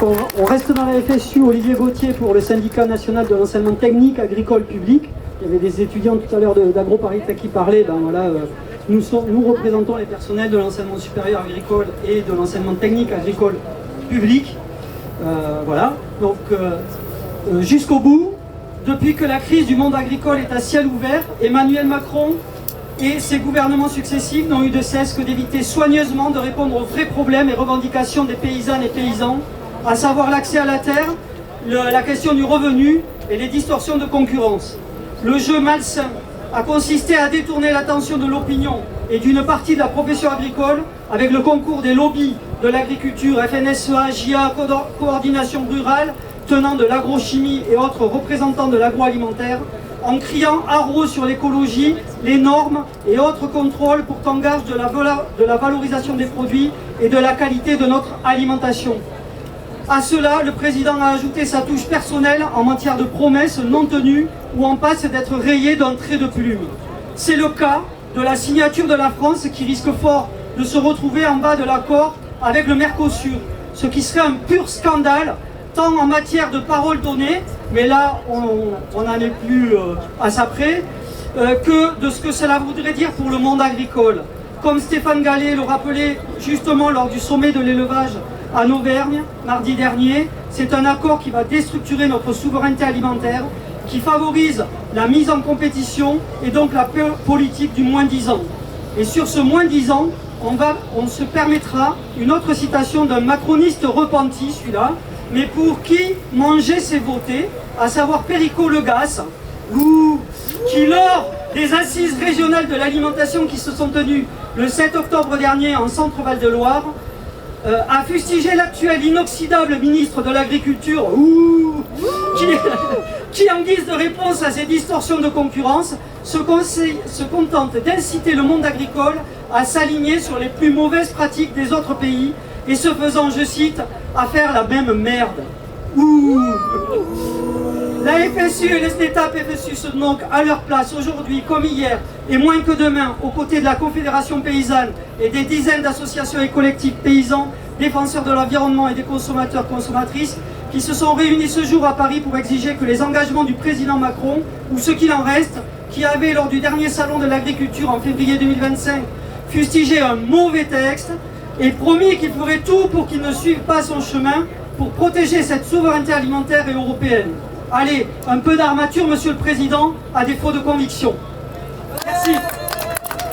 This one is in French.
on reste dans la FSU. Olivier Gauthier pour le syndicat national de l'enseignement technique agricole public. Il y avait des étudiants tout à l'heure d'AgroParisTech qui parlaient. Ben voilà, nous représentons les personnels de l'enseignement supérieur agricole et de l'enseignement technique agricole public. Voilà, donc jusqu'au bout, depuis que la crise du monde agricole est à ciel ouvert, Emmanuel Macron et ses gouvernements successifs n'ont eu de cesse que d'éviter soigneusement de répondre aux vrais problèmes et revendications des paysannes et paysans, à savoir l'accès à la terre, la question du revenu et les distorsions de concurrence. Le jeu malsain a consisté à détourner l'attention de l'opinion et d'une partie de la profession agricole avec le concours des lobbies de l'agriculture, FNSEA, JA, Coordination Rurale, tenant de l'agrochimie et autres représentants de l'agroalimentaire, en criant haro sur l'écologie, les normes et autres contrôles pourtant gage de la valorisation des produits et de la qualité de notre alimentation. À cela, le président a ajouté sa touche personnelle en matière de promesses non tenues ou en passe d'être rayées d'un trait de plume. C'est le cas de la signature de la France qui risque fort de se retrouver en bas de l'accord avec le Mercosur, ce qui serait un pur scandale tant en matière de paroles données, mais là on n'en est plus à ça près, que de ce que cela voudrait dire pour le monde agricole. Comme Stéphane Gallet le rappelait justement lors du sommet de l'élevage en Auvergne, mardi dernier, c'est un accord qui va déstructurer notre souveraineté alimentaire, qui favorise la mise en compétition et donc la politique du moins-disant. Et sur ce moins-disant, on se permettra une autre citation d'un macroniste repenti, celui-là, mais pour qui manger c'est voter, à savoir Perico Legas, qui lors des assises régionales de l'alimentation qui se sont tenues le 7 octobre dernier en Centre-Val de Loire, a fustigé l'actuel inoxydable ministre de l'Agriculture, qui en guise de réponse à ces distorsions de concurrence, se contente d'inciter le monde agricole à s'aligner sur les plus mauvaises pratiques des autres pays, et ce faisant, je cite, à faire la même merde. La FSU et les SNETAP FSU sont donc à leur place aujourd'hui comme hier et moins que demain aux côtés de la Confédération paysanne et des dizaines d'associations et collectifs paysans, défenseurs de l'environnement et des consommateurs-consommatrices qui se sont réunis ce jour à Paris pour exiger que les engagements du président Macron, ou ce qu'il en reste, qui avait lors du dernier salon de l'agriculture en février 2025 fustigé un mauvais texte et promis qu'il ferait tout pour qu'il ne suive pas son chemin pour protéger cette souveraineté alimentaire et européenne. Allez, un peu d'armature, Monsieur le Président, à défaut de conviction. Merci.